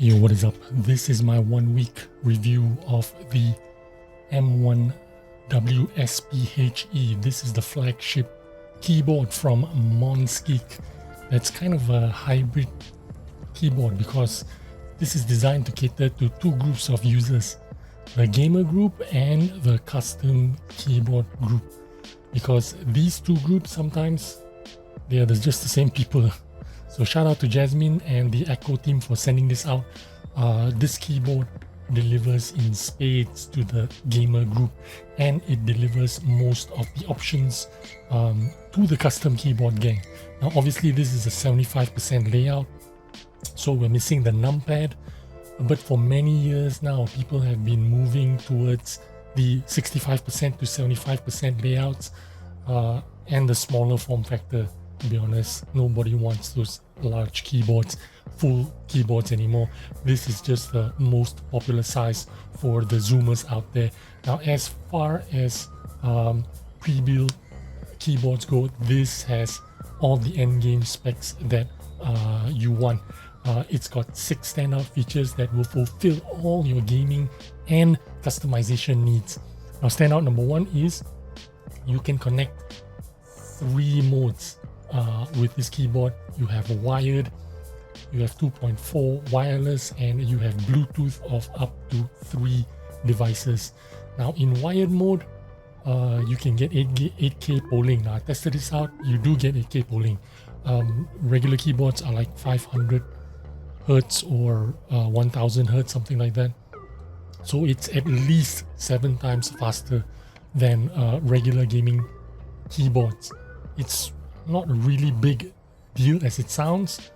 Yo, what is up? This is my 1 week review of the M1W-SP. This is the flagship keyboard from Monsgeek. That's kind of a hybrid keyboard because this is designed to cater to two groups of users, the gamer group and the custom keyboard group, because these two groups sometimes they are just the same people. So shout out to Jasmine and the Echo team for sending this out. This keyboard delivers in spades to the gamer group, and it delivers most of the options to the custom keyboard gang. Now obviously this is a 75% layout, so we're missing the numpad, but for many years now people have been moving towards the 65% to 75% layouts and the smaller form factor. To be honest, nobody wants those large keyboards, full keyboards anymore. This is just the most popular size for the zoomers out there. Now, as far as pre-built keyboards go, this has all the endgame specs that you want. It's got 6 standout features that will fulfill all your gaming and customization needs. Now, standout number 1 is you can connect 3 modes with this keyboard. You have wired, you have 2.4 wireless, and you have Bluetooth of up to 3 devices. Now in wired mode, you can get 8K polling. Now I tested this out, you do get 8K polling. Regular keyboards are like 500 Hertz or 1000 Hertz, something like that. So it's at least 7 times faster than regular gaming keyboards. It's not a really big deal as it sounds,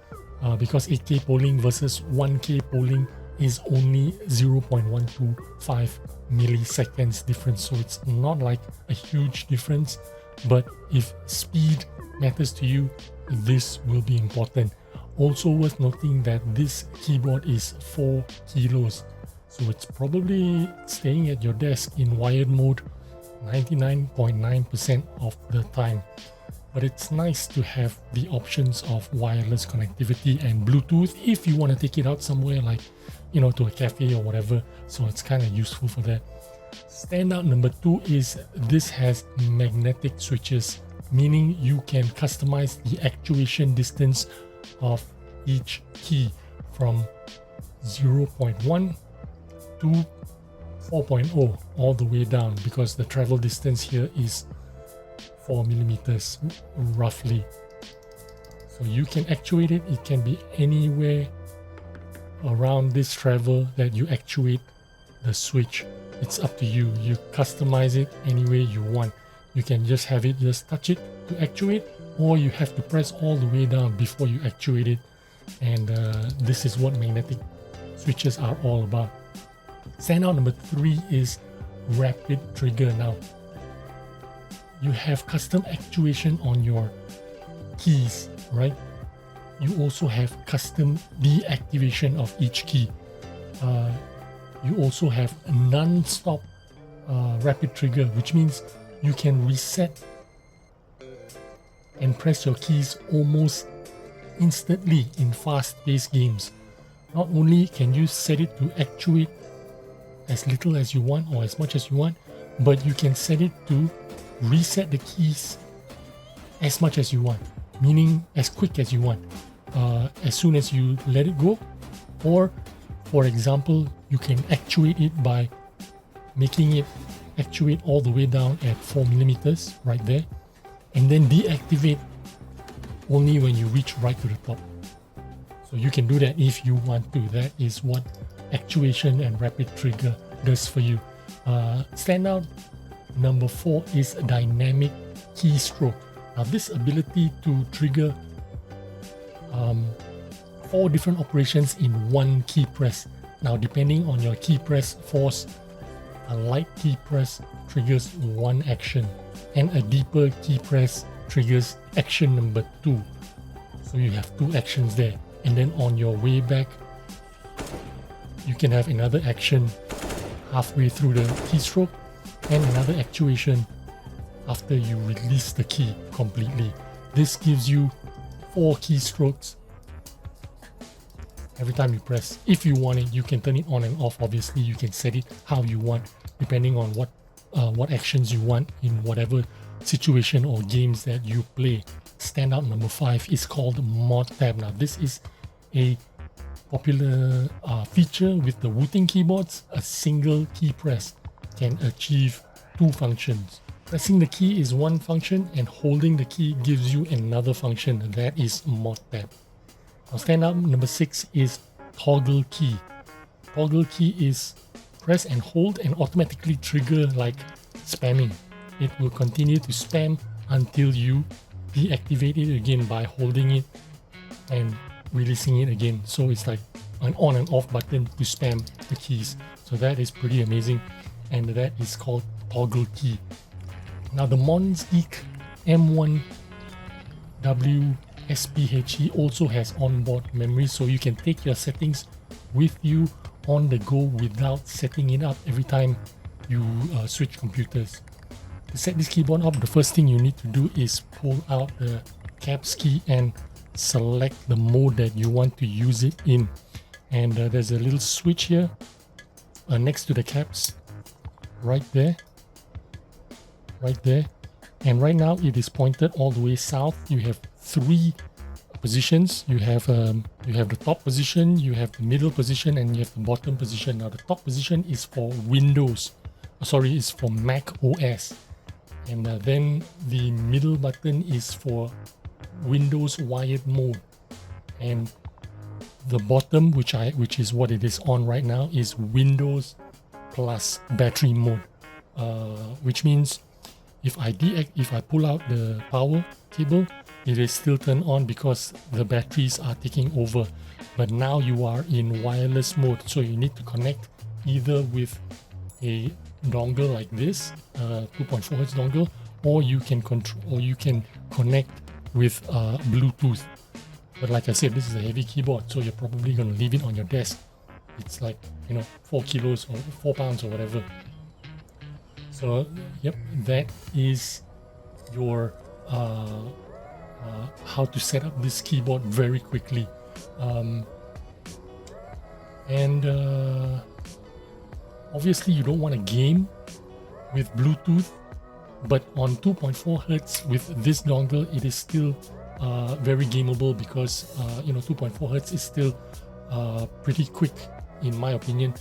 because 8K polling versus 1K polling is only 0.125 milliseconds difference, so it's not like a huge difference. But if speed matters to you, this will be important. Also worth noting that this keyboard is 4 kilos, so it's probably staying at your desk in wired mode 99.9% of the time. But it's nice to have the options of wireless connectivity and Bluetooth if you want to take it out somewhere, like, you know, to a cafe or whatever. So it's kind of useful for that. Standout number 2 is this has magnetic switches, meaning you can customize the actuation distance of each key from 0.1 to 4.0 all the way down, because the travel distance here is 4 millimeters roughly. So you can actuate it. It can be anywhere around this travel that you actuate the switch. It's up to you. You customize it any way you want. You can just have it, just touch it to actuate, or you have to press all the way down before you actuate it. And this is what magnetic switches are all about. Standout number 3 is rapid trigger. Now you have custom actuation on your keys, right? You also have custom deactivation of each key. You also have non-stop rapid trigger, which means you can reset and press your keys almost instantly in fast-paced games. Not only can you set it to actuate as little as you want or as much as you want, but you can set it to reset the keys as much as you want, meaning as quick as you want, as soon as you let it go. Or for example, you can actuate it by making it actuate all the way down at 4 millimeters right there, and then deactivate only when you reach right to the top. So you can do that if you want to. That is what actuation and rapid trigger does for you. Standout number 4 is dynamic keystroke. Now this ability to trigger 4 different operations in one key press. Now depending on your key press force, a light key press triggers 1 action, and a deeper key press triggers action number 2. So you have 2 actions there, and then on your way back you can have another action halfway through the keystroke and another actuation after you release the key completely. This gives you 4 keystrokes every time you press. If you want it, you can turn it on and off. Obviously, you can set it how you want, depending on what actions you want in whatever situation or games that you play. Standout number 5 is called Mod Tab. Now, this is a popular feature with the Wooting keyboards. A single key press can achieve 2 functions. Pressing the key is one function, and holding the key gives you another function. That is Mod Tab. Now, standout number 6 is Toggle Key. Toggle Key is press and hold and automatically trigger like spamming. It will continue to spam until you deactivate it again by holding it and releasing it again. So it's like an on and off button to spam the keys. So that is pretty amazing, and that is called Toggle Key. Now, the Monsgeek M1W-SP also has onboard memory, so you can take your settings with you on the go without setting it up every time you switch computers. To set this keyboard up, the first thing you need to do is pull out the caps key and select the mode that you want to use it in. And there's a little switch here next to the caps, right there. And right now it is pointed all the way south. You have 3 positions. You have the top position, you have the middle position, and you have the bottom position. Now, the top position is for Windows. Is for Mac OS. And then the middle button is for Windows wired mode. And the bottom, which is what it is on right now, is Windows plus battery mode. Which means if I pull out the power cable, it is still turned on because the batteries are taking over. But now you are in wireless mode, so you need to connect either with a dongle like this, 2.4 Hz dongle, or you can connect with Bluetooth. But like I said, this is a heavy keyboard, so you're probably going to leave it on your desk. It's like 4 kilos or 4 pounds or whatever. So yep, that is your how to set up this keyboard very quickly. Obviously you don't want to game with Bluetooth, but on 2.4 Hz with this dongle, it is still very gameable because 2.4 Hz is still pretty quick in my opinion.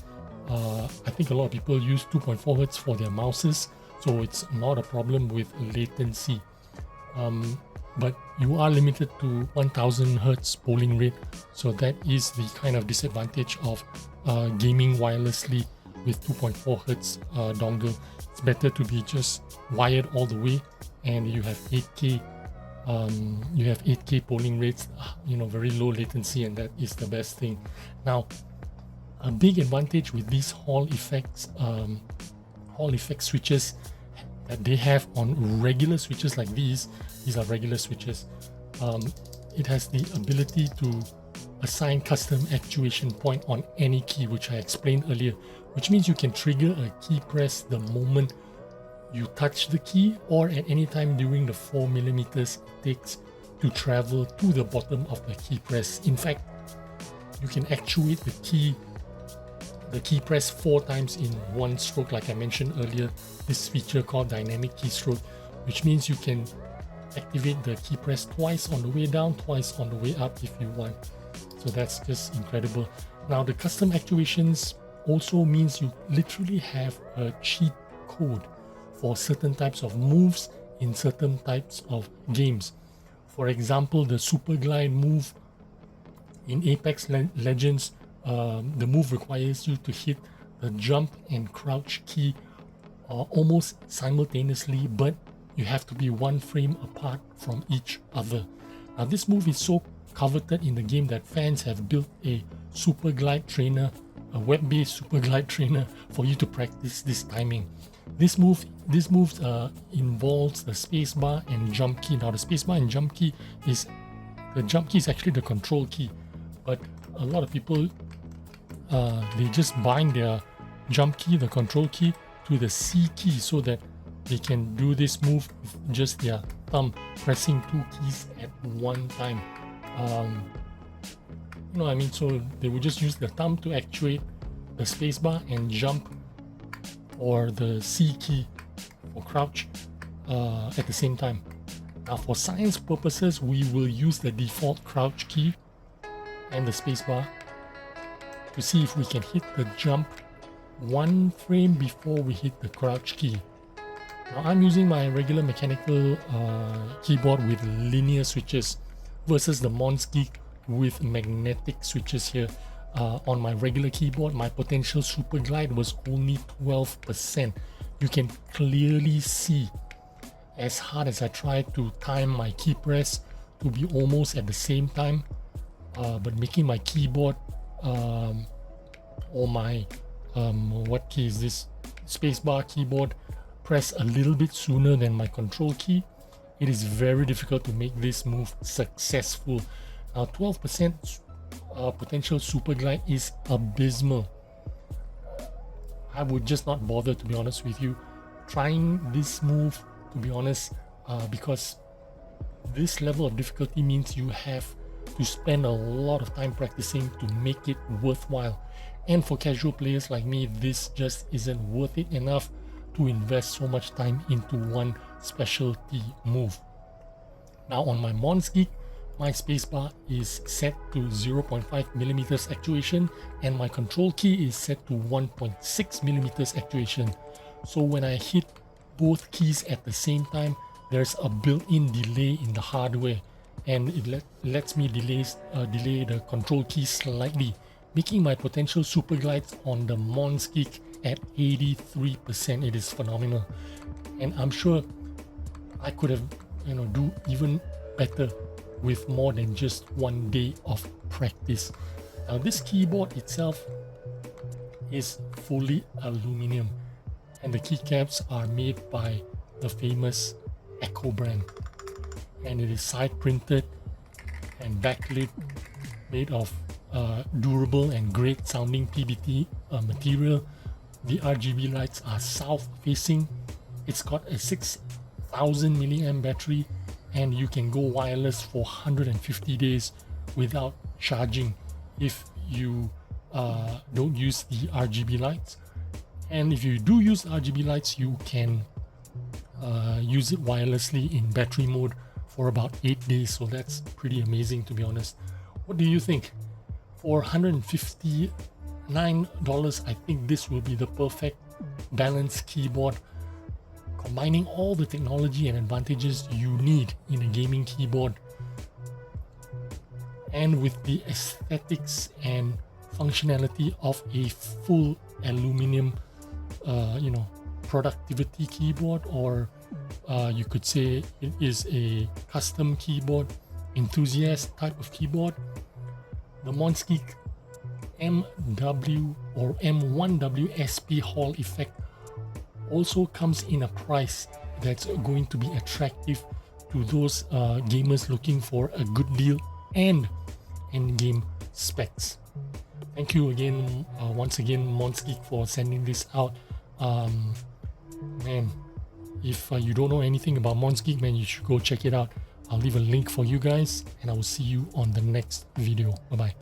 I think a lot of people use 2.4 Hz for their mouses, so it's not a problem with latency. But you are limited to 1000 Hz polling rate, so that is the kind of disadvantage of gaming wirelessly with 2.4 Hz dongle. It's better to be just wired all the way, and you have 8K. You have 8K polling rates, very low latency, and that is the best thing. Now, a big advantage with these Hall effect switches that they have on regular switches like these are regular switches. It has the ability to assign custom actuation point on any key, which I explained earlier, which means you can trigger a key press the moment you touch the key or at any time during the 4mm it takes to travel to the bottom of the key press. In fact, you can actuate the key press 4 times in one stroke, like I mentioned earlier, this feature called dynamic keystroke, which means you can activate the key press twice on the way down, twice on the way up if you want. So that's just incredible. Now, the custom actuations also means you literally have a cheat code for certain types of moves in certain types of games. For example, the superglide move in Apex Legends, the move requires you to hit the jump and crouch key almost simultaneously, but you have to be 1 frame apart from each other. Now, this move is so coveted in the game that fans have built a superglide trainer, a web-based superglide trainer for you to practice this timing. This move involves the spacebar and jump key. Now, the spacebar and jump key is actually the control key, but a lot of people they just bind their jump key, the control key, to the C key so that they can do this move with just their thumb pressing 2 keys at one time. No, I mean, so they would just use the thumb to actuate the spacebar and jump, or the C key for crouch at the same time. Now for science purposes, we will use the default crouch key and the spacebar to see if we can hit the jump one frame before we hit the crouch key. Now I'm using my regular mechanical keyboard with linear switches versus the Monsgeek with magnetic switches here. On my regular keyboard, my potential super glide was only 12%. You can clearly see, as hard as I tried to time my key press to be almost at the same time, but making my keyboard or my what key is this, spacebar keyboard, press a little bit sooner than my control key, it is very difficult to make this move successful. Now 12% potential super glide is abysmal. I would just not bother, to be honest with you, trying this move, to be honest, because this level of difficulty means you have to spend a lot of time practicing to make it worthwhile. And for casual players like me, this just isn't worth it enough to invest so much time into one specialty move. Now on my Monsgeek, my spacebar is set to 0.5mm actuation and my control key is set to 1.6mm actuation. So when I hit both keys at the same time, there's a built-in delay in the hardware, and it lets me delay the control key slightly, making my potential super glides on the Monsgeek at 83%. It is phenomenal, and I'm sure I could have, do even better with more than just one day of practice. Now this keyboard itself is fully aluminum, and the keycaps are made by the famous Echo brand, and it is side printed and backlit, made of durable and great sounding PBT material. The RGB lights are south facing. It's got a 6000 milliamp battery, and you can go wireless for 150 days without charging if you don't use the RGB lights. And if you do use RGB lights, you can use it wirelessly in battery mode for about 8 days. So that's pretty amazing, to be honest. What do you think? For $159, I think this will be the perfect balanced keyboard, combining all the technology and advantages you need in a gaming keyboard, and with the aesthetics and functionality of a full aluminum productivity keyboard, or you could say it is a custom keyboard enthusiast type of keyboard. The Monsgeek M1W-SP Hall effect also comes in a price that's going to be attractive to those gamers looking for a good deal and endgame specs. Thank you again, once again, Monsgeek, for sending this out. Man, if you don't know anything about Monsgeek, man, you should go check it out. I'll leave a link for you guys, and I will see you on the next video. Bye bye.